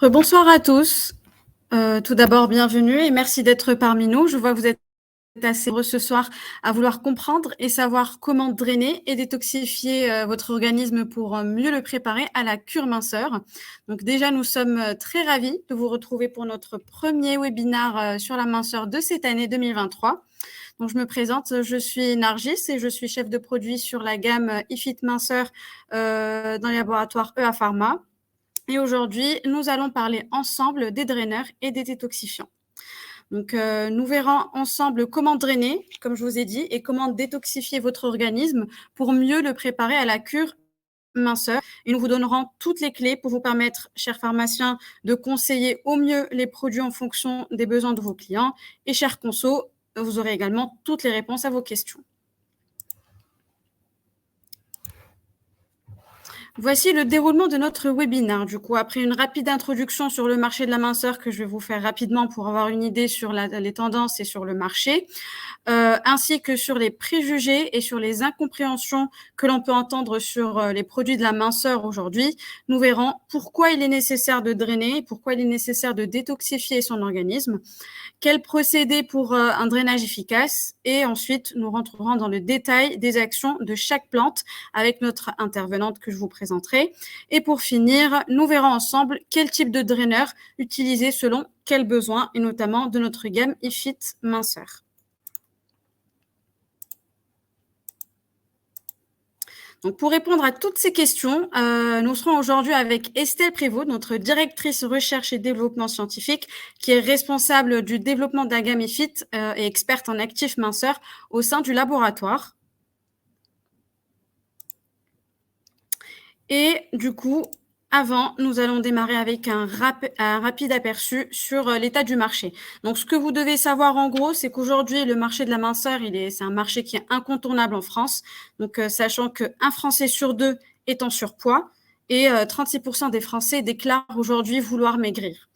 Rebonsoir à tous. Tout d'abord, bienvenue et merci d'être parmi nous. Je vois que vous êtes assez heureux ce soir à vouloir comprendre et savoir comment drainer et détoxifier votre organisme pour mieux le préparer à la cure minceur. Donc déjà, nous sommes très ravis de vous retrouver pour notre premier webinaire sur la minceur de cette année 2023. Donc, je me présente, je suis Nargis et je suis chef de produit sur la gamme iFit Minceur dans les laboratoires EA Pharma. Et aujourd'hui, nous allons parler ensemble des draineurs et des détoxifiants. Donc, nous verrons ensemble comment drainer, comme je vous ai dit, et comment détoxifier votre organisme pour mieux le préparer à la cure minceur. Et nous vous donnerons toutes les clés pour vous permettre, chers pharmaciens, de conseiller au mieux les produits en fonction des besoins de vos clients. Et chers consos, vous aurez également toutes les réponses à vos questions. Voici le déroulement de notre webinaire. Du coup, après une rapide introduction sur le marché de la minceur que je vais vous faire rapidement pour avoir une idée sur les tendances et sur le marché, ainsi que sur les préjugés et sur les incompréhensions que l'on peut entendre sur les produits de la minceur aujourd'hui, nous verrons pourquoi il est nécessaire de drainer, pourquoi il est nécessaire de détoxifier son organisme, quel procédé pour un drainage efficace, et ensuite nous rentrerons dans le détail des actions de chaque plante avec notre intervenante que je vous présenterai. Et pour finir, nous verrons ensemble quel type de draineur utiliser selon quels besoins, et notamment de notre gamme iFit Minceur. Donc, pour répondre à toutes ces questions, nous serons aujourd'hui avec Estelle Prévost, notre directrice recherche et développement scientifique, qui est responsable du développement de la gamme iFit et experte en actifs minceurs au sein du laboratoire. Et du coup, avant, nous allons démarrer avec un rapide aperçu sur l'état du marché. Donc, ce que vous devez savoir en gros, c'est qu'aujourd'hui, le marché de la minceur, c'est un marché qui est incontournable en France. Donc, sachant qu'un Français sur deux est en surpoids et 36% des Français déclarent aujourd'hui vouloir maigrir.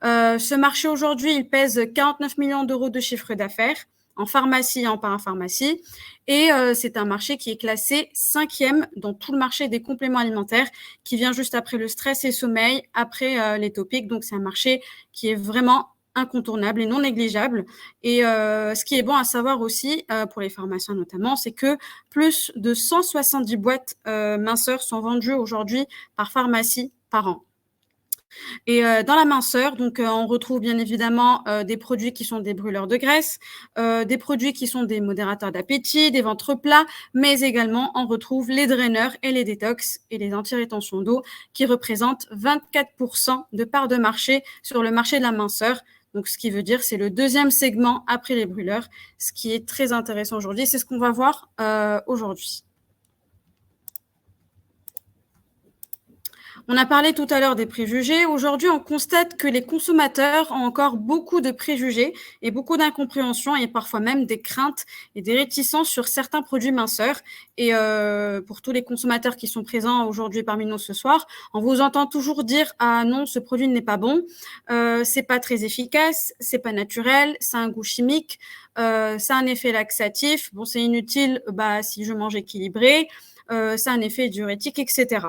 Ce marché aujourd'hui, il pèse 49 millions d'euros de chiffre d'affaires en pharmacie et en parapharmacie. Et c'est un marché qui est classé 5e dans tout le marché des compléments alimentaires, qui vient juste après le stress et sommeil, après les topiques. Donc, c'est un marché qui est vraiment incontournable et non négligeable. Et ce qui est bon à savoir aussi, pour les pharmaciens notamment, c'est que plus de 170 boîtes minceurs sont vendues aujourd'hui par pharmacie par an. Et dans la minceur, donc, on retrouve bien évidemment des produits qui sont des brûleurs de graisse, des produits qui sont des modérateurs d'appétit, des ventres plats, mais également on retrouve les draineurs et les détox et les anti-rétention d'eau qui représentent 24% de part de marché sur le marché de la minceur. Donc, ce qui veut dire c'est le deuxième segment après les brûleurs, ce qui est très intéressant aujourd'hui. C'est ce qu'on va voir aujourd'hui. On a parlé tout à l'heure des préjugés. Aujourd'hui, on constate que les consommateurs ont encore beaucoup de préjugés et beaucoup d'incompréhension et parfois même des craintes et des réticences sur certains produits minceurs. Et pour tous les consommateurs qui sont présents aujourd'hui parmi nous ce soir, on vous entend toujours dire « Ah non, ce produit n'est pas bon, c'est pas très efficace, c'est pas naturel, ça a un goût chimique, ça a un effet laxatif, bon, c'est inutile si je mange équilibré, ça a un effet diurétique, etc. »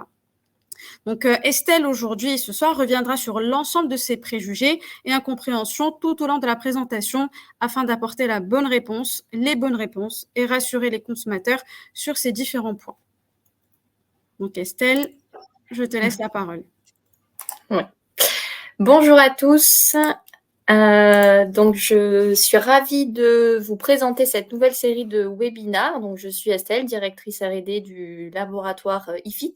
Donc, Estelle, aujourd'hui, ce soir, reviendra sur l'ensemble de ces préjugés et incompréhensions tout au long de la présentation afin d'apporter la bonne réponse, les bonnes réponses et rassurer les consommateurs sur ces différents points. Donc, Estelle, je te laisse la parole. Ouais. Bonjour à tous. Donc, je suis ravie de vous présenter cette nouvelle série de webinaires. Donc, je suis Estelle, directrice R&D du laboratoire iFit.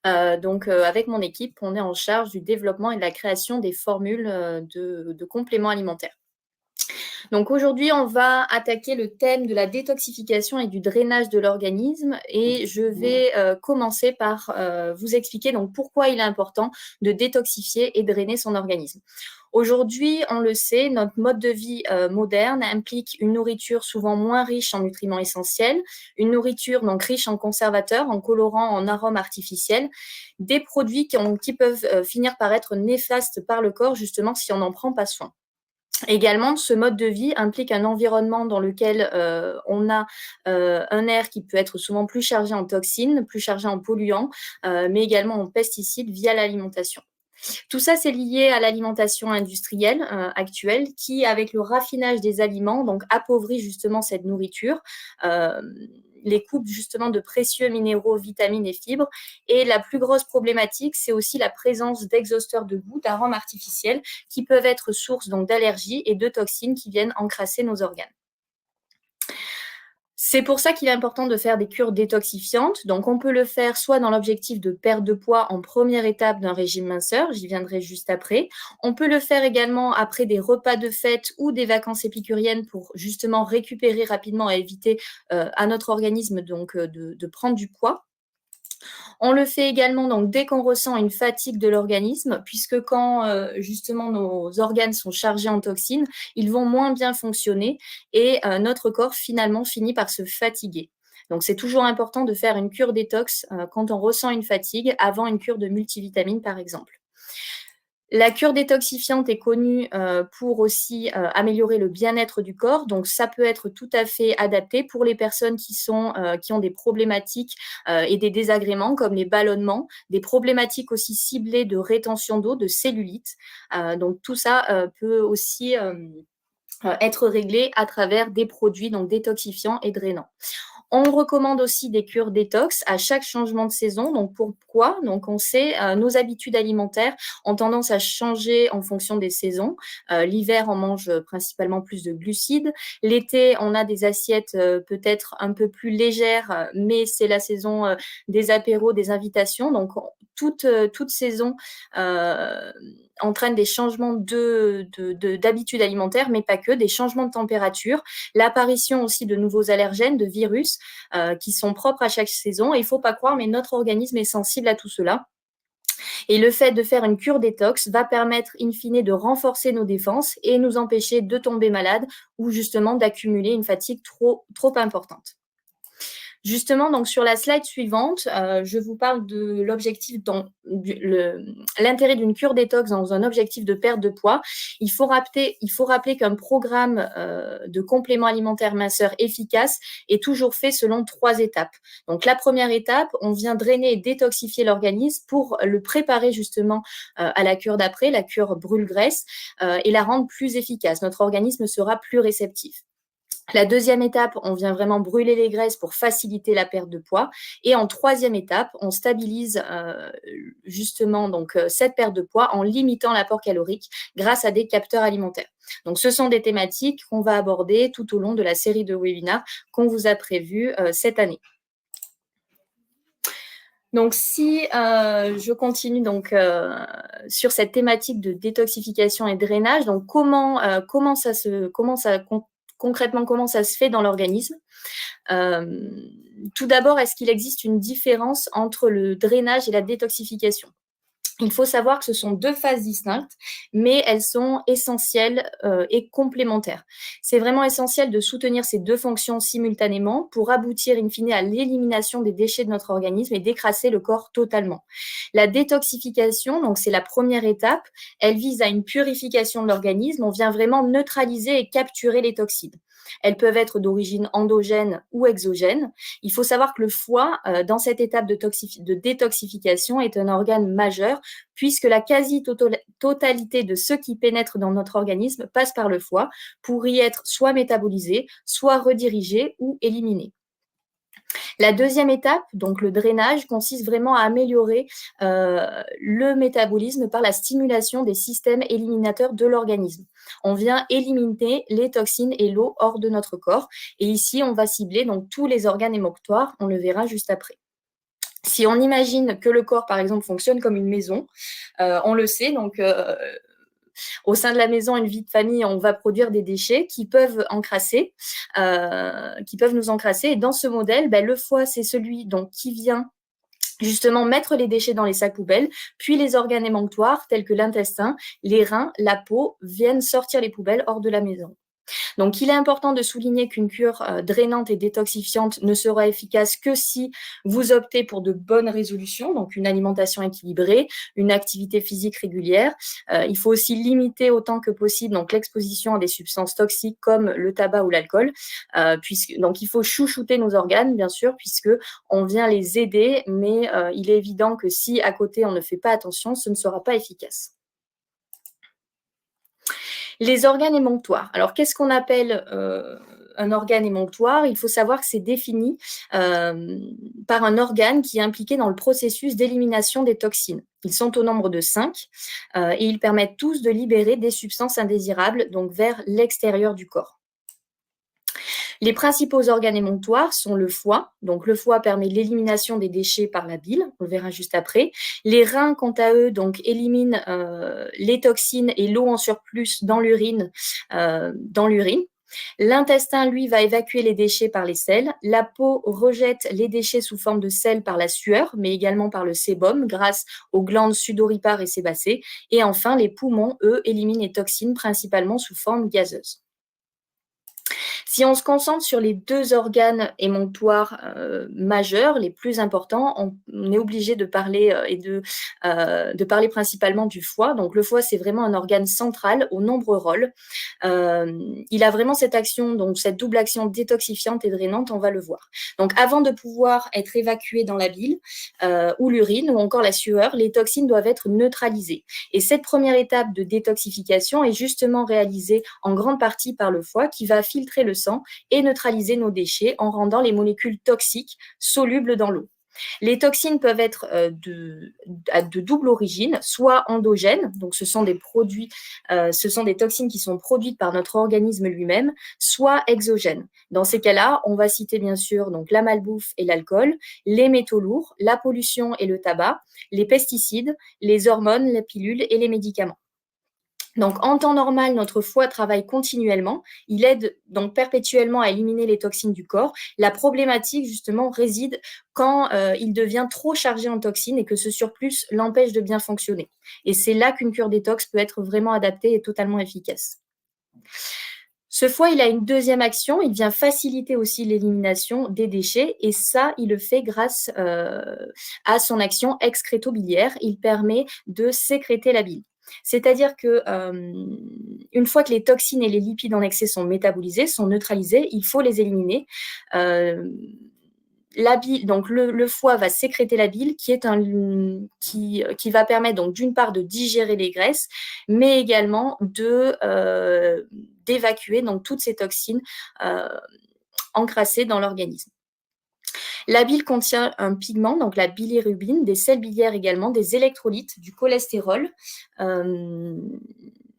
Avec mon équipe, on est en charge du développement et de la création des formules de compléments alimentaires. Donc aujourd'hui, on va attaquer le thème de la détoxification et du drainage de l'organisme et je vais commencer par vous expliquer donc pourquoi il est important de détoxifier et drainer son organisme. Aujourd'hui, on le sait, notre mode de vie moderne implique une nourriture souvent moins riche en nutriments essentiels, une nourriture donc riche en conservateurs, en colorants, en arômes artificiels, des produits qui peuvent finir par être néfastes par le corps justement si on n'en prend pas soin. Également, ce mode de vie implique un environnement dans lequel on a un air qui peut être souvent plus chargé en toxines, plus chargé en polluants, mais également en pesticides via l'alimentation. Tout ça, c'est lié à l'alimentation industrielle actuelle qui, avec le raffinage des aliments, donc appauvrit justement cette nourriture, les coupe justement de précieux minéraux, vitamines et fibres. Et la plus grosse problématique, c'est aussi la présence d'exhausteurs de goût, d'arômes artificiels qui peuvent être source donc d'allergies et de toxines qui viennent encrasser nos organes. C'est pour ça qu'il est important de faire des cures détoxifiantes. Donc, on peut le faire soit dans l'objectif de perte de poids en première étape d'un régime minceur, j'y viendrai juste après. On peut le faire également après des repas de fête ou des vacances épicuriennes pour justement récupérer rapidement et éviter à notre organisme donc de prendre du poids. On le fait également donc dès qu'on ressent une fatigue de l'organisme, puisque quand justement nos organes sont chargés en toxines, ils vont moins bien fonctionner et notre corps finalement finit par se fatiguer. Donc c'est toujours important de faire une cure détox quand on ressent une fatigue avant une cure de multivitamines par exemple. La cure détoxifiante est connue pour aussi améliorer le bien-être du corps. Donc, ça peut être tout à fait adapté pour les personnes qui ont des problématiques et des désagréments comme les ballonnements, des problématiques aussi ciblées de rétention d'eau, de cellulite. Donc, tout ça peut aussi être réglé à travers des produits donc détoxifiants et drainants. On recommande aussi des cures détox à chaque changement de saison. Donc, pourquoi? Donc, on sait nos habitudes alimentaires ont tendance à changer en fonction des saisons. L'hiver, on mange principalement plus de glucides. L'été, on a des assiettes peut-être un peu plus légères, mais c'est la saison des apéros, des invitations. Donc, toute saison entraîne des changements d'habitudes alimentaires, mais pas que, des changements de température, l'apparition aussi de nouveaux allergènes, de virus qui sont propres à chaque saison. Et il ne faut pas croire, mais notre organisme est sensible à tout cela. Et le fait de faire une cure détox va permettre, in fine, de renforcer nos défenses et nous empêcher de tomber malade ou justement d'accumuler une fatigue trop importante. Justement, donc sur la slide suivante, je vous parle de l'objectif, l'intérêt d'une cure détox dans un objectif de perte de poids. Il faut rappeler qu'un programme de complément alimentaire minceur efficace est toujours fait selon 3 étapes. Donc la première étape, on vient drainer et détoxifier l'organisme pour le préparer justement à la cure d'après, la cure brûle-graisse, et la rendre plus efficace. Notre organisme sera plus réceptif. La deuxième étape, on vient vraiment brûler les graisses pour faciliter la perte de poids. Et en troisième étape, on stabilise justement donc cette perte de poids en limitant l'apport calorique grâce à des capteurs alimentaires. Donc, ce sont des thématiques qu'on va aborder tout au long de la série de webinaires qu'on vous a prévus cette année. Donc, si je continue donc sur cette thématique de détoxification et drainage, donc concrètement, comment ça se fait dans l'organisme? Tout d'abord, est-ce qu'il existe une différence entre le drainage et la détoxification? Il faut savoir que ce sont 2 phases distinctes, mais elles sont essentielles et complémentaires. C'est vraiment essentiel de soutenir ces 2 fonctions simultanément pour aboutir in fine à l'élimination des déchets de notre organisme et d'écraser le corps totalement. La détoxification, donc c'est la première étape, elle vise à une purification de l'organisme. On vient vraiment neutraliser et capturer les toxines. Elles peuvent être d'origine endogène ou exogène. Il faut savoir que le foie, dans cette étape de détoxification, est un organe majeur puisque la quasi-totalité de ce qui pénètre dans notre organisme passe par le foie pour y être soit métabolisé, soit redirigé ou éliminé. La deuxième étape, donc le drainage, consiste vraiment à améliorer le métabolisme par la stimulation des systèmes éliminateurs de l'organisme. On vient éliminer les toxines et l'eau hors de notre corps. Et ici, on va cibler donc tous les organes émoctoires. On le verra juste après. Si on imagine que le corps, par exemple, fonctionne comme une maison, on le sait, donc au sein de la maison, une vie de famille, on va produire des déchets qui peuvent nous encrasser. Et dans ce modèle, le foie, c'est celui donc, qui vient justement mettre les déchets dans les sacs poubelles, puis les organes émonctoires tels que l'intestin, les reins, la peau viennent sortir les poubelles hors de la maison. Donc, il est important de souligner qu'une cure drainante et détoxifiante ne sera efficace que si vous optez pour de bonnes résolutions, donc une alimentation équilibrée, une activité physique régulière. Il faut aussi limiter autant que possible donc l'exposition à des substances toxiques comme le tabac ou l'alcool. Donc, il faut chouchouter nos organes, bien sûr, puisque on vient les aider, mais il est évident que si à côté on ne fait pas attention, ce ne sera pas efficace. Les organes émonctoires. Alors, qu'est-ce qu'on appelle un organe émonctoire? Il faut savoir que c'est défini par un organe qui est impliqué dans le processus d'élimination des toxines. Ils sont au nombre de 5 et ils permettent tous de libérer des substances indésirables donc vers l'extérieur du corps. Les principaux organes émonctoires sont le foie. Donc, le foie permet l'élimination des déchets par la bile. On le verra juste après. Les reins, quant à eux, donc, éliminent les toxines et l'eau en surplus dans l'urine. L'intestin, lui, va évacuer les déchets par les selles. La peau rejette les déchets sous forme de sel par la sueur, mais également par le sébum grâce aux glandes sudoripares et sébacées. Et enfin, les poumons, eux, éliminent les toxines principalement sous forme gazeuse. Si on se concentre sur les 2 organes émonctoires majeurs, les plus importants, on est obligé de parler de parler principalement du foie. Donc le foie, c'est vraiment un organe central aux nombreux rôles. Il a vraiment cette action, donc cette double action détoxifiante et drainante, on va le voir. Donc avant de pouvoir être évacué dans la bile ou l'urine ou encore la sueur, les toxines doivent être neutralisées. Et cette première étape de détoxification est justement réalisée en grande partie par le foie qui va filtrer le sang et neutraliser nos déchets en rendant les molécules toxiques solubles dans l'eau. Les toxines peuvent être de double origine, soit endogènes, donc ce sont des toxines qui sont produites par notre organisme lui-même, soit exogènes. Dans ces cas-là, on va citer bien sûr donc la malbouffe et l'alcool, les métaux lourds, la pollution et le tabac, les pesticides, les hormones, les pilules et les médicaments. Donc, en temps normal, notre foie travaille continuellement. Il aide donc perpétuellement à éliminer les toxines du corps. La problématique, justement, réside quand il devient trop chargé en toxines et que ce surplus l'empêche de bien fonctionner. Et c'est là qu'une cure détox peut être vraiment adaptée et totalement efficace. Ce foie, il a une deuxième action. Il vient faciliter aussi l'élimination des déchets. Et ça, il le fait grâce à son action excrétobiliaire. Il permet de sécréter la bile. C'est-à-dire que une fois que les toxines et les lipides en excès sont métabolisés, sont neutralisés, il faut les éliminer. La bile, donc le foie va sécréter la bile qui va permettre donc d'une part de digérer les graisses, mais également d'évacuer donc toutes ces toxines encrassées dans l'organisme. La bile contient un pigment, donc la bilirubine, des sels biliaires également, des électrolytes, du cholestérol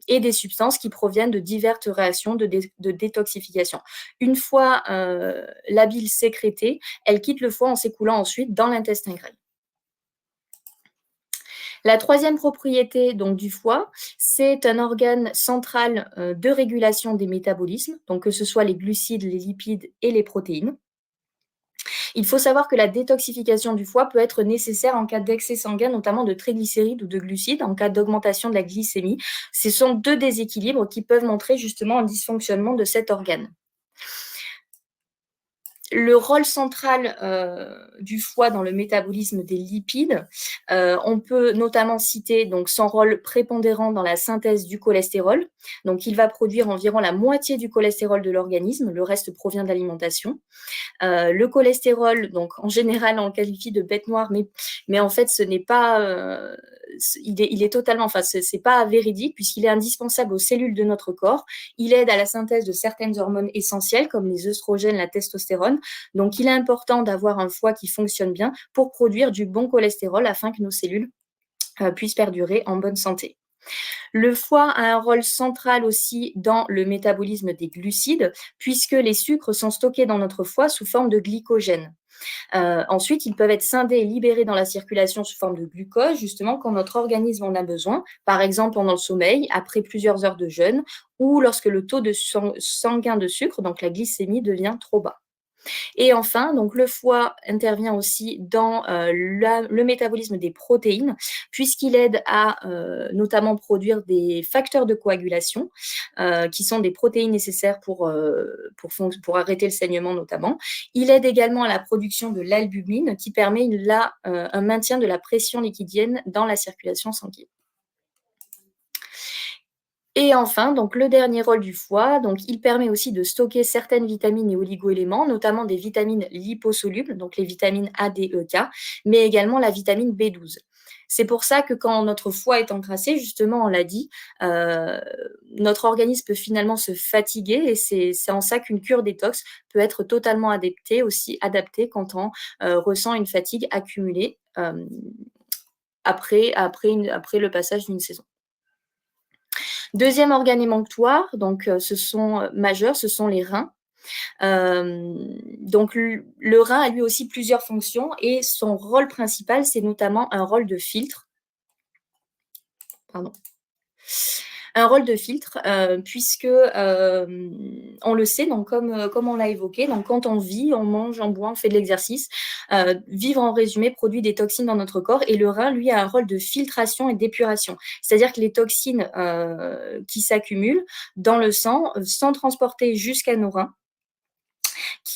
et des substances qui proviennent de diverses réactions de détoxification. Une fois la bile sécrétée, elle quitte le foie en s'écoulant ensuite dans l'intestin grêle. La troisième propriété donc, du foie, c'est un organe central de régulation des métabolismes, donc que ce soit les glucides, les lipides et les protéines. Il faut savoir que la détoxification du foie peut être nécessaire en cas d'excès sanguin, notamment de triglycérides ou de glucides, en cas d'augmentation de la glycémie. Ce sont 2 déséquilibres qui peuvent montrer justement un dysfonctionnement de cet organe. Le rôle central du foie dans le métabolisme des lipides, on peut notamment citer donc, son rôle prépondérant dans la synthèse du cholestérol. Donc, il va produire environ la moitié du cholestérol de l'organisme, le reste provient de l'alimentation. Le cholestérol, donc en général, on le qualifie de bête noire, mais en fait, ce n'est pas... il est totalement, enfin, c'est pas véridique puisqu'il est indispensable aux cellules de notre corps. Il aide à la synthèse de certaines hormones essentielles comme les œstrogènes, la testostérone. Donc, il est important d'avoir un foie qui fonctionne bien pour produire du bon cholestérol afin que nos cellules puissent perdurer en bonne santé. Le foie a un rôle central aussi dans le métabolisme des glucides puisque les sucres sont stockés dans notre foie sous forme de glycogène. Ensuite, ils peuvent être scindés et libérés dans la circulation sous forme de glucose, justement quand notre organisme en a besoin, par exemple pendant le sommeil, après plusieurs heures de jeûne, ou lorsque le taux sanguin de sucre, donc la glycémie, devient trop bas. Et enfin, donc le foie intervient aussi dans le métabolisme des protéines, puisqu'il aide à notamment produire des facteurs de coagulation, qui sont des protéines nécessaires pour arrêter le saignement notamment. Il aide également à la production de l'albumine, qui permet un maintien de la pression liquidienne dans la circulation sanguine. Et enfin, donc le dernier rôle du foie, donc il permet aussi de stocker certaines vitamines et oligoéléments, notamment des vitamines liposolubles, donc les vitamines A, D, E, K, mais également la vitamine B12. C'est pour ça que quand notre foie est encrassé, justement, on l'a dit, notre organisme peut finalement se fatiguer et c'est en ça qu'une cure détox peut être totalement adaptée quand on ressent une fatigue accumulée après le passage d'une saison. Deuxième organe émonctoire, donc majeur, ce sont les reins. Donc le rein a lui aussi plusieurs fonctions et son rôle principal, c'est notamment un rôle de filtre. Un rôle de filtre, puisque on le sait, donc comme on l'a évoqué, donc quand on vit, on mange, on boit, on fait de l'exercice, vivre en résumé produit des toxines dans notre corps et le rein, lui, a un rôle de filtration et d'épuration. C'est-à-dire que les toxines qui s'accumulent dans le sang sont transportées jusqu'à nos reins.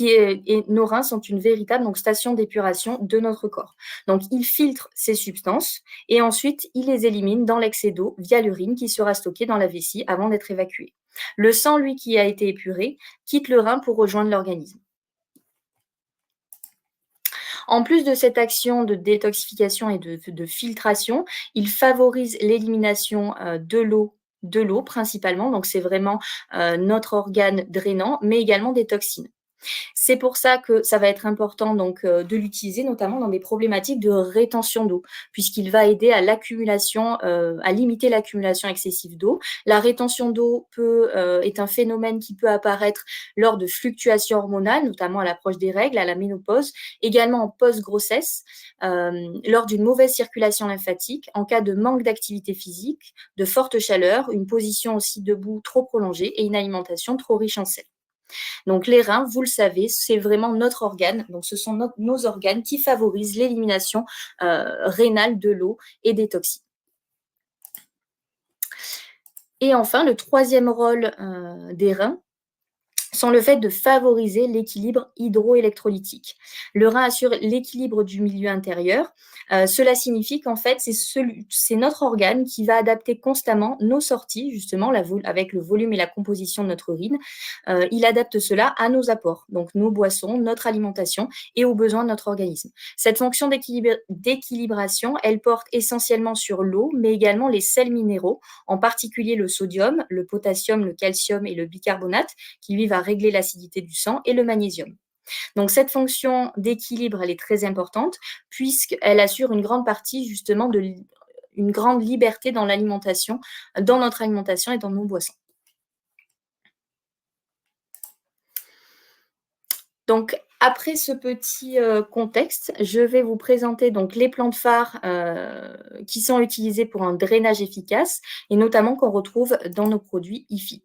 Et nos reins sont une véritable station d'épuration de notre corps. Donc, ils filtrent ces substances et ensuite, ils les éliminent dans l'excès d'eau via l'urine qui sera stockée dans la vessie avant d'être évacuée. Le sang, lui, qui a été épuré, quitte le rein pour rejoindre l'organisme. En plus de cette action de détoxification et de filtration, il favorise l'élimination de l'eau principalement. Donc, c'est vraiment notre organe drainant, mais également des toxines. C'est pour ça que ça va être important de l'utiliser, notamment dans des problématiques de rétention d'eau, puisqu'il va aider à limiter l'accumulation excessive d'eau. La rétention d'eau est un phénomène qui peut apparaître lors de fluctuations hormonales, notamment à l'approche des règles, à la ménopause, également en post-grossesse, lors d'une mauvaise circulation lymphatique, en cas de manque d'activité physique, de forte chaleur, une position aussi debout trop prolongée et une alimentation trop riche en sel. Donc les reins, vous le savez, c'est vraiment notre organe. Donc ce sont nos organes qui favorisent l'élimination rénale de l'eau et des toxines. Et enfin, le troisième rôle des reins sont le fait de favoriser l'équilibre hydroélectrolytique. Le rein assure l'équilibre du milieu intérieur. Cela signifie qu'en fait, c'est notre organe qui va adapter constamment nos sorties, justement, avec le volume et la composition de notre urine. Il adapte cela à nos apports, donc nos boissons, notre alimentation et aux besoins de notre organisme. Cette fonction d'équilibration, elle porte essentiellement sur l'eau, mais également les sels minéraux, en particulier le sodium, le potassium, le calcium et le bicarbonate, qui lui va régler l'acidité du sang, et le magnésium. Donc cette fonction d'équilibre, elle est très importante puisqu'elle assure une grande partie justement une grande liberté dans l'alimentation, dans notre alimentation et dans nos boissons. Donc après ce petit contexte, je vais vous présenter donc les plantes phares qui sont utilisées pour un drainage efficace et notamment qu'on retrouve dans nos produits iFit.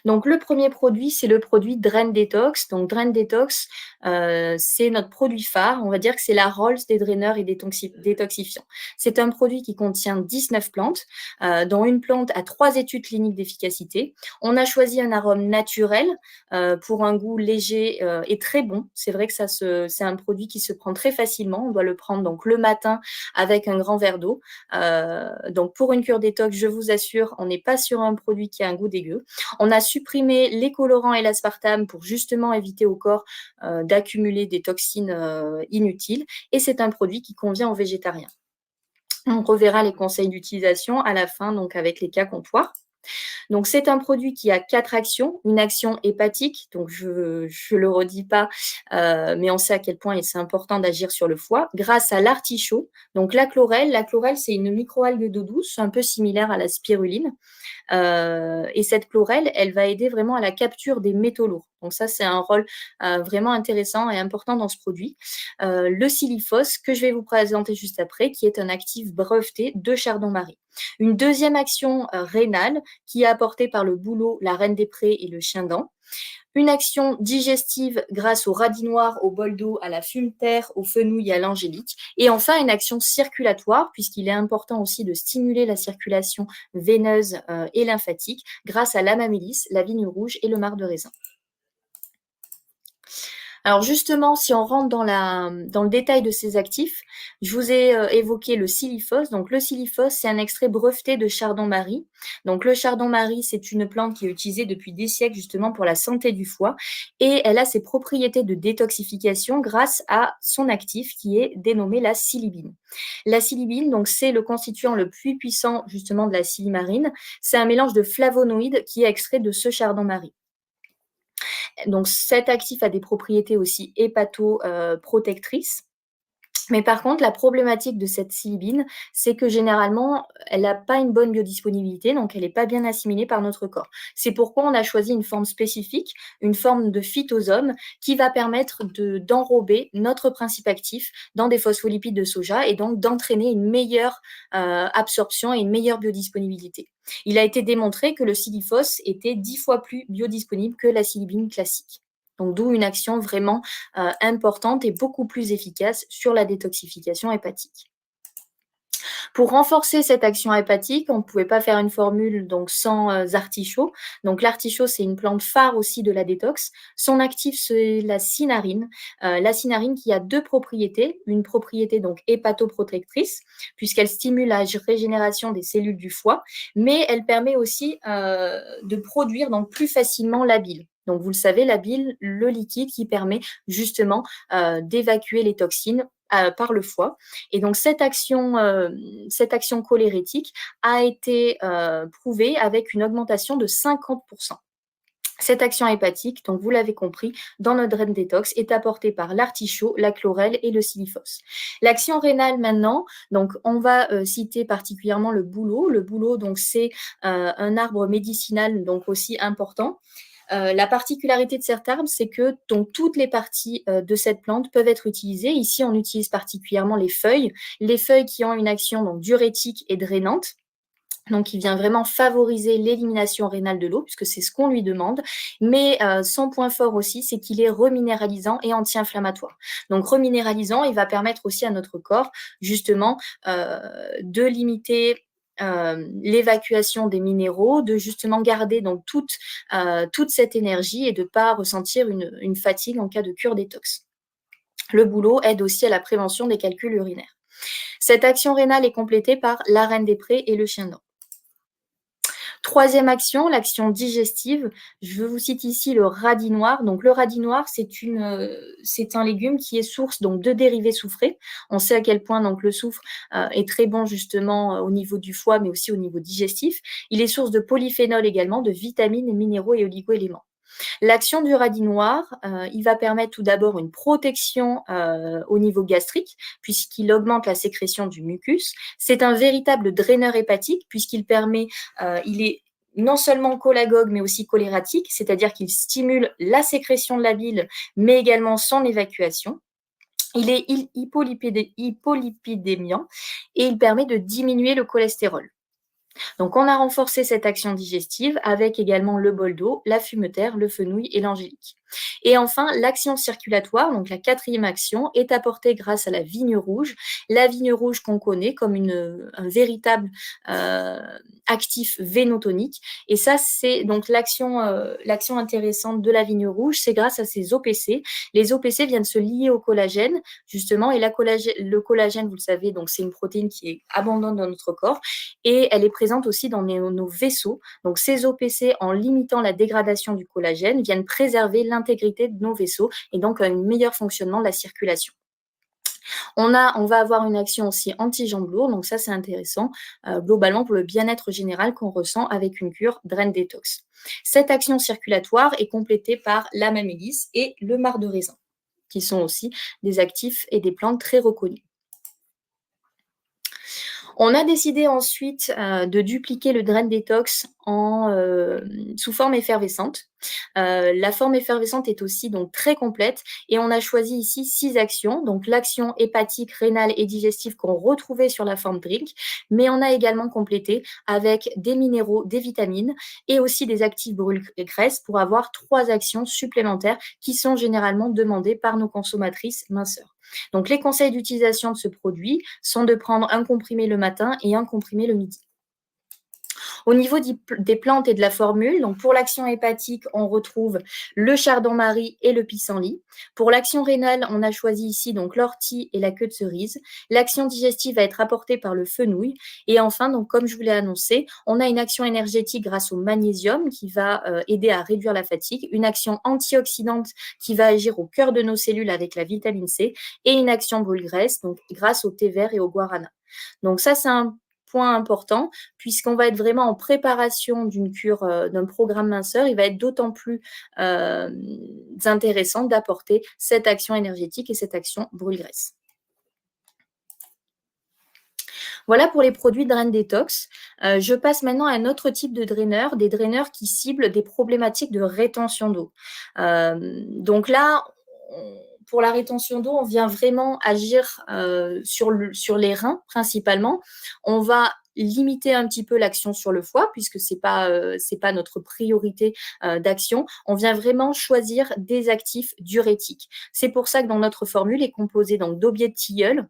Donc, le premier produit, c'est le produit Drain Detox. Donc, Drain Detox, c'est notre produit phare. On va dire que c'est la Rolls des draineurs et détoxifiants. C'est un produit qui contient 19 plantes, dont une plante a 3 études cliniques d'efficacité. On a choisi un arôme naturel pour un goût léger et très bon. C'est vrai que c'est un produit qui se prend très facilement. On doit le prendre donc le matin avec un grand verre d'eau. Donc, pour une cure détox, je vous assure, on n'est pas sur un produit qui a un goût dégueu. On a supprimé les colorants et l'aspartame pour justement éviter au corps d'accumuler des toxines inutiles. Et c'est un produit qui convient aux végétariens. On reverra les conseils d'utilisation à la fin, donc avec les cas comptoirs. Donc, c'est un produit qui a 4 actions. Une action hépatique, donc je ne le redis pas, mais on sait à quel point c'est important d'agir sur le foie, grâce à l'artichaut. Donc, la chlorelle, c'est une microalgue d'eau douce, un peu similaire à la spiruline. Et cette chlorelle, elle va aider vraiment à la capture des métaux lourds. Donc ça, c'est un rôle vraiment intéressant et important dans ce produit. Le Silifos, que je vais vous présenter juste après, qui est un actif breveté de Chardon-Marie. Une deuxième action rénale qui est apportée par le bouleau, la reine des prés et le chien-dent. Une action digestive grâce au radis noir, au bol d'eau, à la fumeterre, au fenouil et à l'angélique. Et enfin, une action circulatoire, puisqu'il est important aussi de stimuler la circulation veineuse et lymphatique grâce à l'amamélis, la vigne rouge et le marc de raisin. Alors justement, si on rentre dans le détail de ces actifs, je vous ai évoqué le Silifos. Donc le Silifos, c'est un extrait breveté de Chardon-Marie. Donc le Chardon-Marie, c'est une plante qui est utilisée depuis des siècles justement pour la santé du foie et elle a ses propriétés de détoxification grâce à son actif qui est dénommé la silibine. La silibine, donc c'est le constituant le plus puissant justement de la silimarine. C'est un mélange de flavonoïdes qui est extrait de ce Chardon-Marie. Donc cet actif a des propriétés aussi hépatoprotectrices. Mais par contre, la problématique de cette silibine, c'est que généralement, elle n'a pas une bonne biodisponibilité, donc elle n'est pas bien assimilée par notre corps. C'est pourquoi on a choisi une forme spécifique, une forme de phytosome, qui va permettre d'enrober notre principe actif dans des phospholipides de soja et donc d'entraîner une meilleure absorption et une meilleure biodisponibilité. Il a été démontré que le Silifos était 10 fois plus biodisponible que la silibine classique. Donc, d'où une action vraiment importante et beaucoup plus efficace sur la détoxification hépatique. Pour renforcer cette action hépatique, on ne pouvait pas faire une formule donc sans artichaut. Donc l'artichaut, c'est une plante phare aussi de la détox. Son actif, c'est la cinarine. La cinarine qui a deux propriétés. Une propriété donc hépatoprotectrice, puisqu'elle stimule la régénération des cellules du foie, mais elle permet aussi de produire donc plus facilement la bile. Donc, vous le savez, la bile, le liquide qui permet justement d'évacuer les toxines par le foie. Et donc, cette action cholérétique a été prouvée avec une augmentation de 50%. Cette action hépatique, donc vous l'avez compris, dans notre drain détox, est apportée par l'artichaut, la chlorelle et le silifos. L'action rénale maintenant, donc on va citer particulièrement le bouleau. Le bouleau, donc c'est un arbre médicinal donc aussi important. La particularité de cet arbre, c'est que donc, toutes les parties de cette plante peuvent être utilisées. Ici, on utilise particulièrement les feuilles qui ont une action donc, diurétique et drainante. Donc, il vient vraiment favoriser l'élimination rénale de l'eau, puisque c'est ce qu'on lui demande. Mais son point fort aussi, c'est qu'il est reminéralisant et anti-inflammatoire. Donc, reminéralisant, il va permettre aussi à notre corps, justement, de limiter l'évacuation des minéraux, de justement garder donc toute cette énergie et de ne pas ressentir une fatigue en cas de cure détox. Le bouleau aide aussi à la prévention des calculs urinaires. Cette action rénale est complétée par la reine des prés et le chien-dent. Troisième action, l'action digestive. Je vous cite ici le radis noir. Donc, le radis noir, c'est un légume qui est source donc, de dérivés soufrés. On sait à quel point donc, le soufre est très bon justement au niveau du foie, mais aussi au niveau digestif. Il est source de polyphénol également, de vitamines, minéraux et oligo-éléments. L'action du radis noir, il va permettre tout d'abord une protection au niveau gastrique, puisqu'il augmente la sécrétion du mucus. C'est un véritable draineur hépatique, puisqu'il permet, il est non seulement cholagogue, mais aussi cholératique, c'est-à-dire qu'il stimule la sécrétion de la bile, mais également son évacuation. Il est hypolipidémiant et il permet de diminuer le cholestérol. Donc, on a renforcé cette action digestive avec également le bol d'eau, la fumeterre, le fenouil et l'angélique. Et enfin, l'action circulatoire, donc la quatrième action, est apportée grâce à la vigne rouge. La vigne rouge qu'on connaît comme un véritable actif vénotonique. Et ça, c'est donc l'action intéressante de la vigne rouge, c'est grâce à ces OPC. Les OPC viennent se lier au collagène, justement, et le collagène, vous le savez, donc c'est une protéine qui est abondante dans notre corps et elle est présente aussi dans nos vaisseaux. Donc, ces OPC, en limitant la dégradation du collagène, viennent préserver l'intégrité de nos vaisseaux et donc un meilleur fonctionnement de la circulation. On va avoir une action aussi anti-jambes lourdes, donc ça c'est intéressant, globalement pour le bien-être général qu'on ressent avec une cure drain détox. Cette action circulatoire est complétée par la mamélis et le marc de raisin, qui sont aussi des actifs et des plantes très reconnus. On a décidé ensuite de dupliquer le drain détox sous forme effervescente. La forme effervescente est aussi donc très complète et on a choisi ici 6 actions. Donc l'action hépatique, rénale et digestive qu'on retrouvait sur la forme drink, mais on a également complété avec des minéraux, des vitamines et aussi des actifs brûle-graisse pour avoir 3 actions supplémentaires qui sont généralement demandées par nos consommatrices minceurs. Donc, les conseils d'utilisation de ce produit sont de prendre un comprimé le matin et un comprimé le midi. Au niveau des plantes et de la formule, donc pour l'action hépatique, on retrouve le chardon-marie et le pissenlit. Pour l'action rénale, on a choisi ici donc l'ortie et la queue de cerise. L'action digestive va être apportée par le fenouil. Et enfin, donc comme je vous l'ai annoncé, on a une action énergétique grâce au magnésium qui va aider à réduire la fatigue, une action antioxydante qui va agir au cœur de nos cellules avec la vitamine C et une action brûle-graisse donc grâce au thé vert et au guarana. Donc ça, c'est un point important, puisqu'on va être vraiment en préparation d'une cure, d'un programme minceur, il va être d'autant plus intéressant d'apporter cette action énergétique et cette action brûle-graisse. Voilà pour les produits Drain Détox. Je passe maintenant à un autre type de draineur, des draineurs qui ciblent des problématiques de rétention d'eau. Donc là, pour la rétention d'eau, on vient vraiment agir sur les reins principalement. On va limiter un petit peu l'action sur le foie puisque c'est pas notre priorité d'action. On vient vraiment choisir des actifs diurétiques. C'est pour ça que dans notre formule est composée donc d'aubier de tilleul,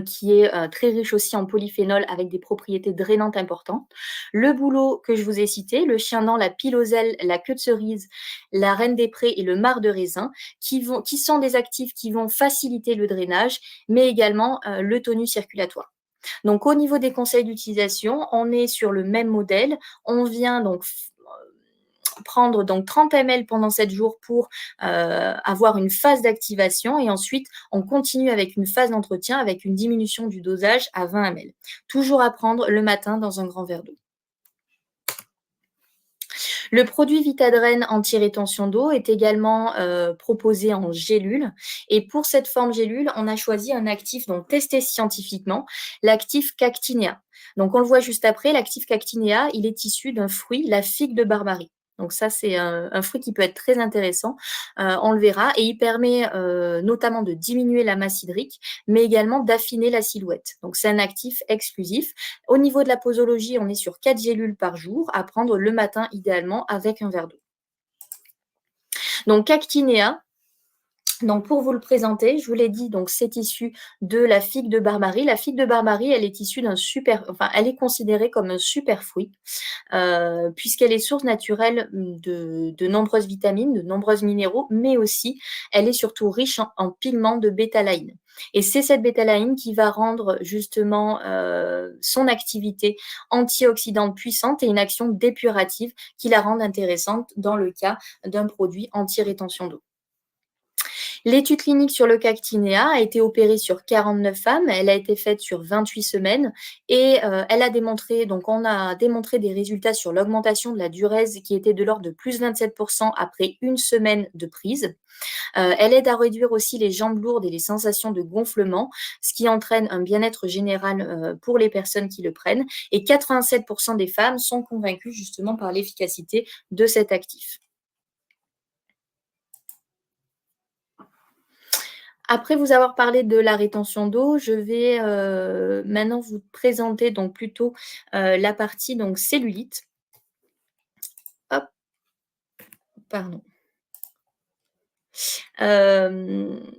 qui est très riche aussi en polyphénol avec des propriétés drainantes importantes. Le bouleau que je vous ai cité, le chien-dent, la piloselle, la queue de cerise, la reine des prés et le marc de raisin, qui sont des actifs qui vont faciliter le drainage, mais également le tonus circulatoire. Donc, au niveau des conseils d'utilisation, on est sur le même modèle. On vient donc prendre donc 30 ml pendant 7 jours pour avoir une phase d'activation et ensuite on continue avec une phase d'entretien avec une diminution du dosage à 20 ml. Toujours à prendre le matin dans un grand verre d'eau. Le produit Vitadren anti-rétention d'eau est également proposé en gélule. Et pour cette forme gélule, on a choisi un actif donc testé scientifiquement, l'actif Cactinea. Donc on le voit juste après, l'actif Cactinea, il est issu d'un fruit, la figue de Barbarie. Donc ça, c'est un fruit qui peut être très intéressant, on le verra, et il permet notamment de diminuer la masse hydrique, mais également d'affiner la silhouette. Donc c'est un actif exclusif. Au niveau de la posologie, on est sur 4 gélules par jour, à prendre le matin idéalement avec un verre d'eau. Donc Cactinea, donc pour vous le présenter, je vous l'ai dit, donc c'est issu de la figue de Barbarie. La figue de Barbarie, elle est issue elle est considérée comme un super fruit, puisqu'elle est source naturelle de nombreuses vitamines, de nombreux minéraux, mais aussi elle est surtout riche en pigments de bétalaïne. Et c'est cette bétalaïne qui va rendre justement son activité antioxydante puissante et une action dépurative qui la rend intéressante dans le cas d'un produit anti-rétention d'eau. L'étude clinique sur le Cactinea a été opérée sur 49 femmes, elle a été faite sur 28 semaines et on a démontré des résultats sur l'augmentation de la durèse qui était de l'ordre de plus 27% après une semaine de prise. Elle aide à réduire aussi les jambes lourdes et les sensations de gonflement, ce qui entraîne un bien-être général pour les personnes qui le prennent. Et 87% des femmes sont convaincues justement par l'efficacité de cet actif. Après vous avoir parlé de la rétention d'eau, je vais maintenant vous présenter donc plutôt la partie donc cellulite. Hop, pardon.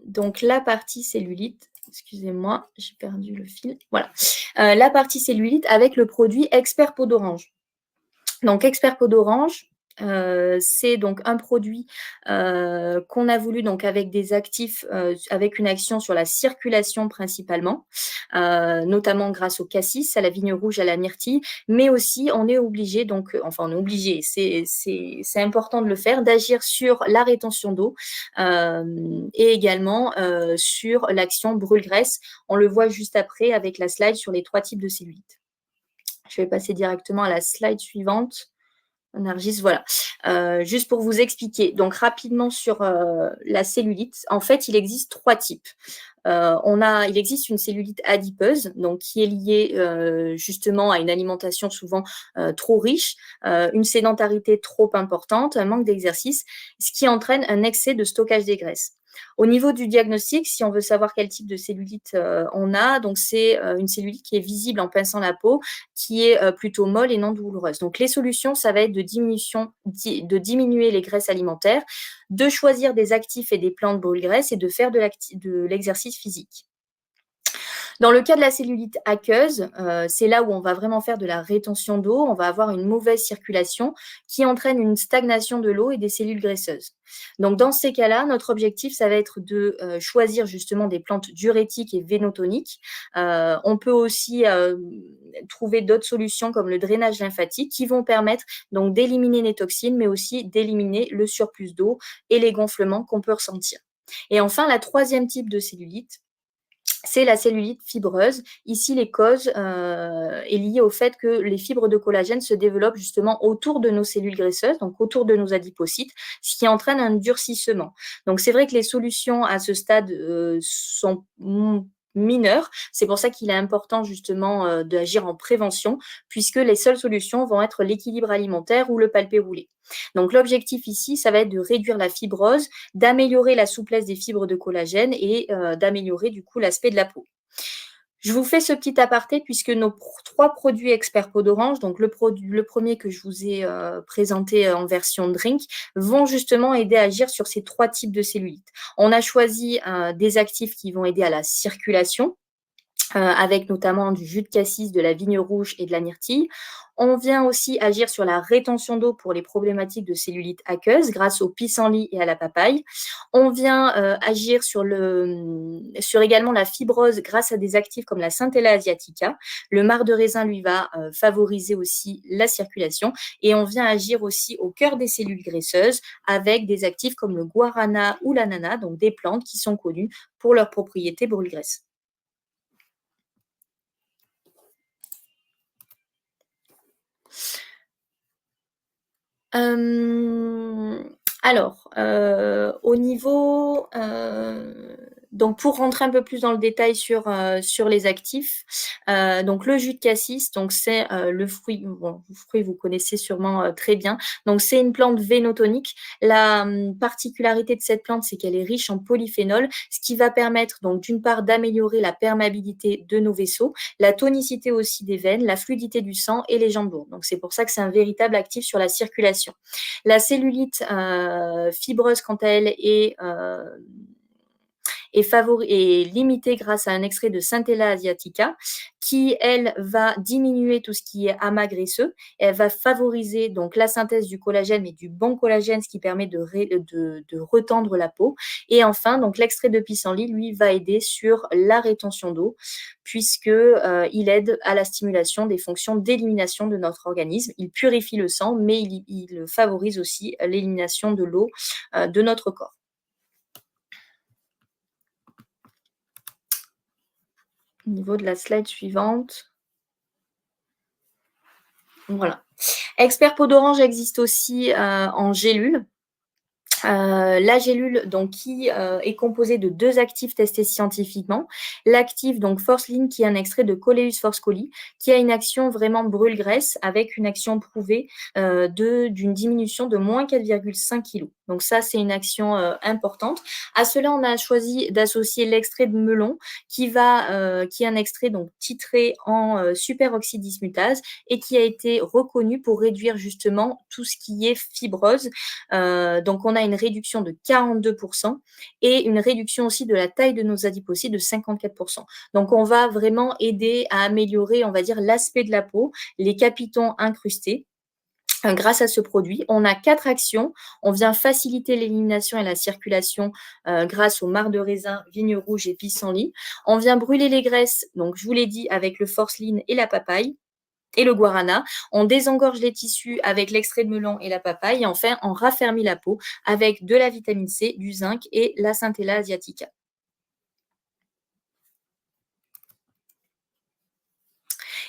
Donc la partie cellulite, excusez-moi, j'ai perdu le fil. Voilà, la partie cellulite avec le produit Expert Peau d'Orange. Donc Expert Peau d'Orange, c'est donc un produit qu'on a voulu donc avec des actifs, avec une action sur la circulation principalement, notamment grâce au cassis, à la vigne rouge, à la myrtille, mais aussi on est obligé c'est important de le faire, d'agir sur la rétention d'eau et également sur l'action brûle-graisse. On le voit juste après avec la slide sur les 3 types de cellulite. Je vais passer directement à la slide suivante. Nargis, voilà. Juste pour vous expliquer, donc rapidement sur la cellulite, en fait, il existe 3 types. il existe une cellulite adipeuse, donc qui est liée justement à une alimentation souvent trop riche, une sédentarité trop importante, un manque d'exercice, ce qui entraîne un excès de stockage des graisses. Au niveau du diagnostic, si on veut savoir quel type de cellulite on a, donc c'est une cellulite qui est visible en pinçant la peau, qui est plutôt molle et non douloureuse. Donc les solutions, ça va être de diminuer les graisses alimentaires, de choisir des actifs et des plantes brûle-graisse et de faire de l'exercice physique. Dans le cas de la cellulite aqueuse, c'est là où on va vraiment faire de la rétention d'eau, on va avoir une mauvaise circulation qui entraîne une stagnation de l'eau et des cellules graisseuses. Donc dans ces cas-là, notre objectif, ça va être de choisir justement des plantes diurétiques et vénotoniques. On peut aussi trouver d'autres solutions comme le drainage lymphatique qui vont permettre donc d'éliminer les toxines, mais aussi d'éliminer le surplus d'eau et les gonflements qu'on peut ressentir. Et enfin, la troisième type de cellulite, c'est la cellulite fibreuse. Ici, les causes est liée au fait que les fibres de collagène se développent justement autour de nos cellules graisseuses, donc autour de nos adipocytes, ce qui entraîne un durcissement. Donc, c'est vrai que les solutions à ce stade sont mineures. C'est pour ça qu'il est important justement d'agir en prévention, puisque les seules solutions vont être l'équilibre alimentaire ou le palpé roulé. Donc, l'objectif ici, ça va être de réduire la fibrose, d'améliorer la souplesse des fibres de collagène et d'améliorer du coup l'aspect de la peau. Je vous fais ce petit aparté puisque nos 3 produits experts peau d'orange, donc le premier que je vous ai présenté en version drink, vont justement aider à agir sur ces 3 types de cellulite. On a choisi des actifs qui vont aider à la circulation, avec notamment du jus de cassis, de la vigne rouge et de la myrtille. On vient aussi agir sur la rétention d'eau pour les problématiques de cellulite aqueuse grâce au pissenlit et à la papaye. On vient agir sur également la fibrose grâce à des actifs comme la Centella asiatica. Le marc de raisin, lui, va favoriser aussi la circulation. Et on vient agir aussi au cœur des cellules graisseuses avec des actifs comme le guarana ou l'ananas, donc des plantes qui sont connues pour leurs propriétés brûle-graisse. Alors, au niveau, donc pour rentrer un peu plus dans le détail sur les actifs, donc le jus de cassis, donc c'est le fruit, bon, le fruit vous connaissez sûrement très bien. Donc c'est une plante vénotonique. La particularité de cette plante, c'est qu'elle est riche en polyphénol, ce qui va permettre donc d'une part d'améliorer la perméabilité de nos vaisseaux, la tonicité aussi des veines, la fluidité du sang et les jambes lourdes. Donc c'est pour ça que c'est un véritable actif sur la circulation. La cellulite fibreuse, quant à elle, est limitée grâce à un extrait de Centella asiatica qui, elle, va diminuer tout ce qui est amas graisseux. Elle va favoriser donc la synthèse du collagène, mais du bon collagène, ce qui permet de retendre la peau. Et enfin, donc l'extrait de pissenlit, lui, va aider sur la rétention d'eau, puisqu'il aide à la stimulation des fonctions d'élimination de notre organisme. Il purifie le sang, mais il favorise aussi l'élimination de l'eau de notre corps. Au niveau de la slide suivante. Voilà. Expert peau d'orange existe aussi en gélule. La gélule, donc, qui est composée de 2 actifs testés scientifiquement. L'actif, donc Forceline, qui est un extrait de Coleus forscoli, qui a une action vraiment brûle-graisse avec une action prouvée d'une diminution de moins 4,5 kg. Donc ça, c'est une action importante. À cela, on a choisi d'associer l'extrait de melon, qui est un extrait donc titré en superoxyde dismutase et qui a été reconnu pour réduire justement tout ce qui est fibrose. Donc on a une réduction de 42% et une réduction aussi de la taille de nos adipocytes de 54%. Donc, on va vraiment aider à améliorer, on va dire, l'aspect de la peau, les capitons incrustés. Grâce à ce produit, on a 4 actions. On vient faciliter l'élimination et la circulation grâce au marc de raisin, vigne rouge et pissenlit. On vient brûler les graisses, donc je vous l'ai dit, avec le Forceline et la papaye. Et le guarana, on désengorge les tissus avec l'extrait de melon et la papaye, et enfin, on raffermit la peau avec de la vitamine C, du zinc et la Centella asiatica.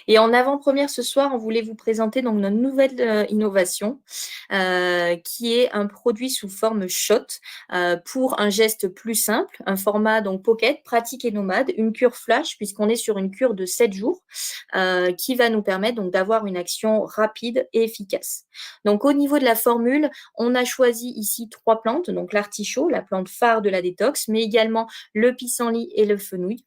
Et en avant-première ce soir, on voulait vous présenter donc notre nouvelle innovation qui est un produit sous forme shot pour un geste plus simple, un format donc pocket, pratique et nomade, une cure flash puisqu'on est sur une cure de 7 jours qui va nous permettre donc d'avoir une action rapide et efficace. Donc au niveau de la formule, on a choisi ici 3 plantes, donc l'artichaut, la plante phare de la détox, mais également le pissenlit et le fenouil.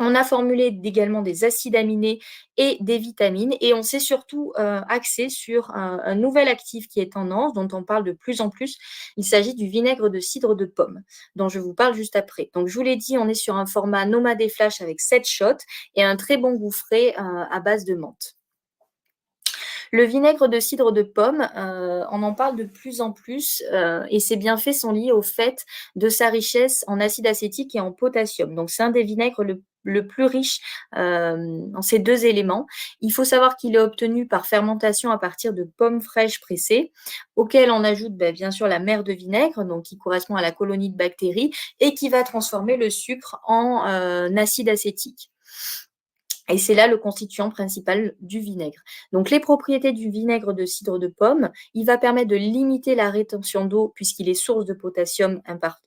On a formulé également des acides aminés et des vitamines et on s'est surtout axé sur un nouvel actif qui est tendance, dont on parle de plus en plus. Il s'agit du vinaigre de cidre de pomme, dont je vous parle juste après. Donc, je vous l'ai dit, on est sur un format nomade et flash avec 7 shots et un très bon goût frais à base de menthe. Le vinaigre de cidre de pomme, on en parle de plus en plus et ses bienfaits sont liés au fait de sa richesse en acide acétique et en potassium. Donc, c'est un des vinaigres le plus riche en ces 2 éléments. Il faut savoir qu'il est obtenu par fermentation à partir de pommes fraîches pressées, auxquelles on ajoute bien sûr la mère de vinaigre, donc qui correspond à la colonie de bactéries, et qui va transformer le sucre en acide acétique. Et c'est là le constituant principal du vinaigre. Donc, les propriétés du vinaigre de cidre de pomme, il va permettre de limiter la rétention d'eau puisqu'il est source de potassium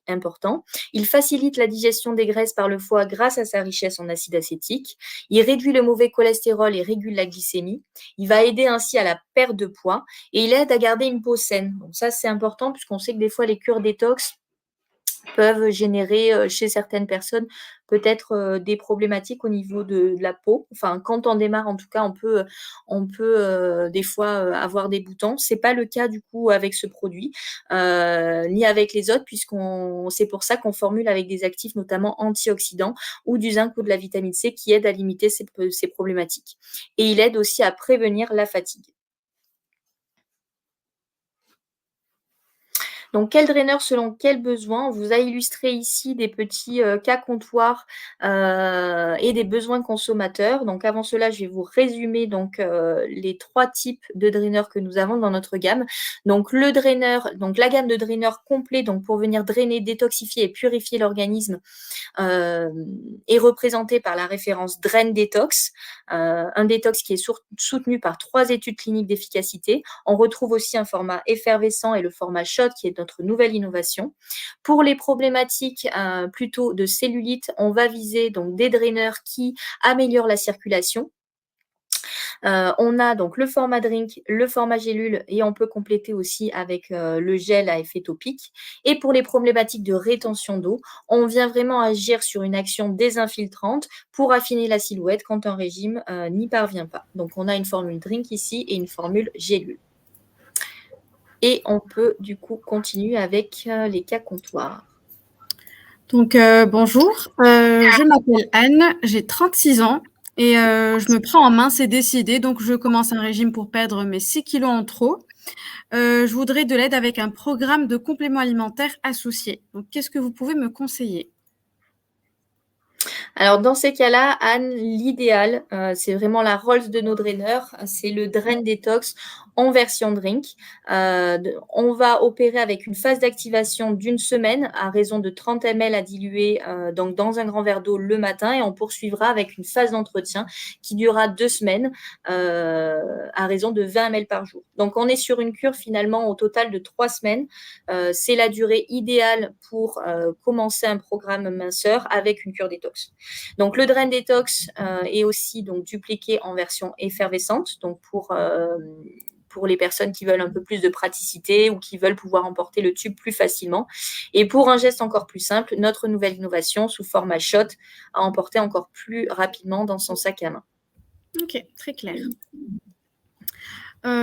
important. Il facilite la digestion des graisses par le foie grâce à sa richesse en acide acétique. Il réduit le mauvais cholestérol et régule la glycémie. Il va aider ainsi à la perte de poids et il aide à garder une peau saine. Donc ça, c'est important puisqu'on sait que des fois, les cures détox peuvent générer chez certaines personnes peut-être des problématiques au niveau de la peau. Enfin, quand on démarre, en tout cas, on peut des fois avoir des boutons. C'est pas le cas du coup avec ce produit, ni avec les autres, c'est pour ça qu'on formule avec des actifs notamment antioxydants ou du zinc ou de la vitamine C qui aident à limiter ces problématiques. Et il aide aussi à prévenir la fatigue. Donc, quel draineur selon quel besoin? On vous a illustré ici des petits cas comptoirs et des besoins consommateurs. Donc, avant cela, je vais vous résumer donc les 3 types de draineurs que nous avons dans notre gamme. Donc, la gamme de draineurs complets, donc pour venir drainer, détoxifier et purifier l'organisme, est représentée par la référence Drain Detox, un détox qui est soutenu par 3 études cliniques d'efficacité. On retrouve aussi un format effervescent et le format shot qui est notre nouvelle innovation. Pour les problématiques plutôt de cellulite, on va viser donc des draineurs qui améliorent la circulation. On a donc le format drink, le format gélule et on peut compléter aussi avec le gel à effet topique. Et pour les problématiques de rétention d'eau, on vient vraiment agir sur une action désinfiltrante pour affiner la silhouette quand un régime n'y parvient pas. Donc, on a une formule drink ici et une formule gélule. Et on peut du coup continuer avec les cas comptoirs. Donc, bonjour, je m'appelle Anne, j'ai 36 ans et je me prends en main, c'est décidé. Donc, je commence un régime pour perdre mes 6 kilos en trop. Je voudrais de l'aide avec un programme de compléments alimentaires associés. Donc, qu'est-ce que vous pouvez me conseiller? Alors, dans ces cas-là, Anne, l'idéal, c'est vraiment la Rolls de nos draineurs, c'est le Drain Detox en version drink. On va opérer avec une phase d'activation d'1 semaine à raison de 30 ml à diluer donc dans un grand verre d'eau le matin et on poursuivra avec une phase d'entretien qui durera 2 semaines à raison de 20 ml par jour. Donc, on est sur une cure finalement au total de 3 semaines. C'est la durée idéale pour commencer un programme minceur avec une cure détox. Donc, le Drain Detox est aussi donc dupliqué en version effervescente, donc pour les personnes qui veulent un peu plus de praticité ou qui veulent pouvoir emporter le tube plus facilement. Et pour un geste encore plus simple, notre nouvelle innovation sous format shot à emporter encore plus rapidement dans son sac à main. Ok, très clair.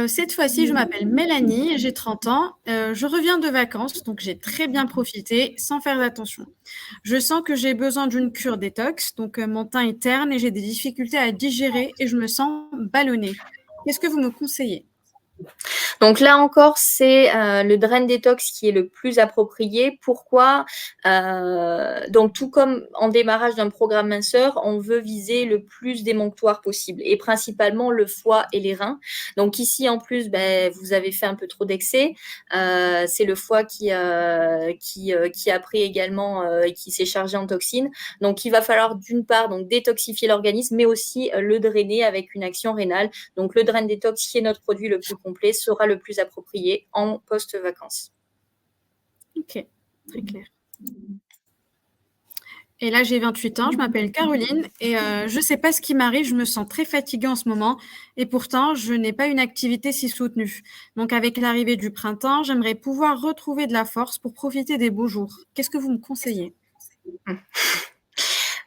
Cette fois-ci, je m'appelle Mélanie, j'ai 30 ans. Je reviens de vacances, donc j'ai très bien profité sans faire attention. Je sens que j'ai besoin d'une cure détox, donc mon teint est terne et j'ai des difficultés à digérer et je me sens ballonnée. Qu'est-ce que vous me conseillez? Donc là encore, c'est le Drain Detox qui est le plus approprié. Pourquoi? Donc tout comme en démarrage d'un programme minceur, on veut viser le plus d'émonctoires possible et principalement le foie et les reins. Donc ici en plus, vous avez fait un peu trop d'excès. C'est le foie qui a pris également et qui s'est chargé en toxines. Donc il va falloir d'une part donc détoxifier l'organisme, mais aussi le drainer avec une action rénale. Donc le Drain Detox, qui est notre produit le plus complet, sera le plus approprié en post-vacances. Ok, très clair. Et là, j'ai 28 ans, je m'appelle Caroline et je ne sais pas ce qui m'arrive, je me sens très fatiguée en ce moment et pourtant, je n'ai pas une activité si soutenue. Donc, avec l'arrivée du printemps, j'aimerais pouvoir retrouver de la force pour profiter des beaux jours. Qu'est-ce que vous me conseillez?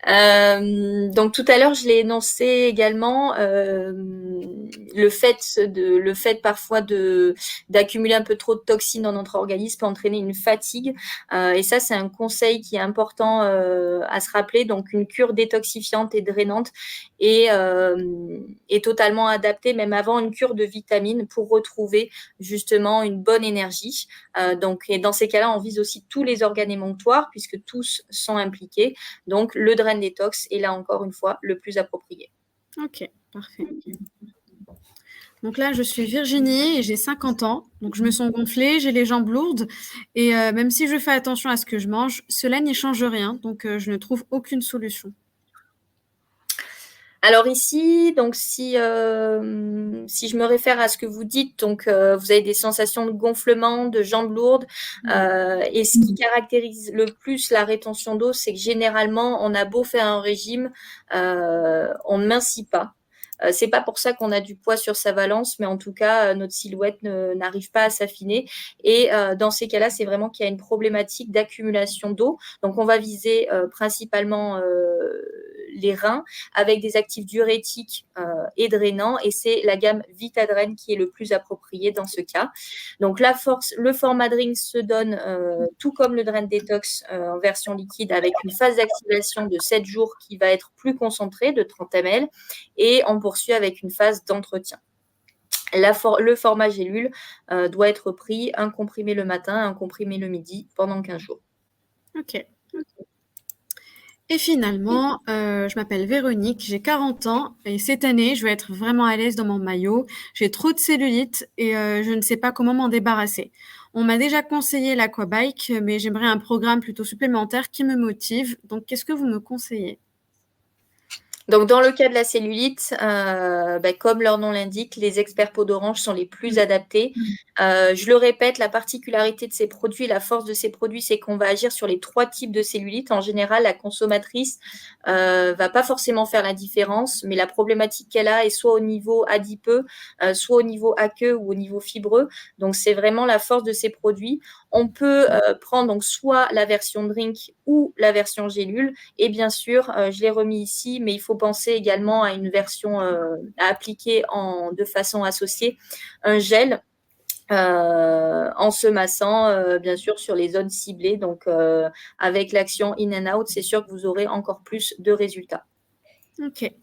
Donc tout à l'heure, je l'ai énoncé également, le fait parfois d'accumuler un peu trop de toxines dans notre organisme peut entraîner une fatigue. Et ça, c'est un conseil qui est important à se rappeler. Donc une cure détoxifiante et drainante est totalement adaptée, même avant une cure de vitamines, pour retrouver justement une bonne énergie. Et dans ces cas-là, on vise aussi tous les organes émonctoires puisque tous sont impliqués. Donc, le Drain Detox est là encore une fois le plus approprié. Ok, parfait. Donc là, je suis Virginie et j'ai 50 ans. Donc, je me sens gonflée, j'ai les jambes lourdes. Et même si je fais attention à ce que je mange, cela n'y change rien. Donc, je ne trouve aucune solution. Alors ici, donc si je me réfère à ce que vous dites, donc vous avez des sensations de gonflement, de jambes lourdes, et ce qui caractérise le plus la rétention d'eau, c'est que généralement, on a beau faire un régime, on ne mincit pas. C'est pas pour ça qu'on a du poids sur sa balance, mais en tout cas, notre silhouette n'arrive pas à s'affiner. Et dans ces cas-là, c'est vraiment qu'il y a une problématique d'accumulation d'eau. Donc, on va viser principalement les reins avec des actifs diurétiques et drainants. Et c'est la gamme Vitadrain qui est le plus approprié dans ce cas. Donc, le format drink se donne tout comme le Drain Detox en version liquide avec une phase d'activation de 7 jours qui va être plus concentrée de 30 ml. Et on poursuit avec une phase d'entretien. Le format gélule doit être pris un comprimé le matin, un comprimé le midi pendant 15 jours. Ok. Et finalement, je m'appelle Véronique, j'ai 40 ans et cette année, je vais être vraiment à l'aise dans mon maillot. J'ai trop de cellulite et je ne sais pas comment m'en débarrasser. On m'a déjà conseillé l'aquabike, mais j'aimerais un programme plutôt supplémentaire qui me motive. Donc, qu'est-ce que vous me conseillez? Donc, dans le cas de la cellulite, comme leur nom l'indique, les experts peau d'orange sont les plus adaptés. Je le répète, la particularité de ces produits, la force de ces produits, c'est qu'on va agir sur les 3 types de cellulite. En général, la consommatrice va pas forcément faire la différence, mais la problématique qu'elle a est soit au niveau adipeux, soit au niveau aqueux ou au niveau fibreux. Donc, c'est vraiment la force de ces produits. On peut prendre donc soit la version drink ou la version gélule. Et bien sûr, je l'ai remis ici, mais il faut penser également à une version à appliquer de façon associée, un gel en se massant, bien sûr, sur les zones ciblées. Donc, avec l'action in and out, c'est sûr que vous aurez encore plus de résultats. Ok.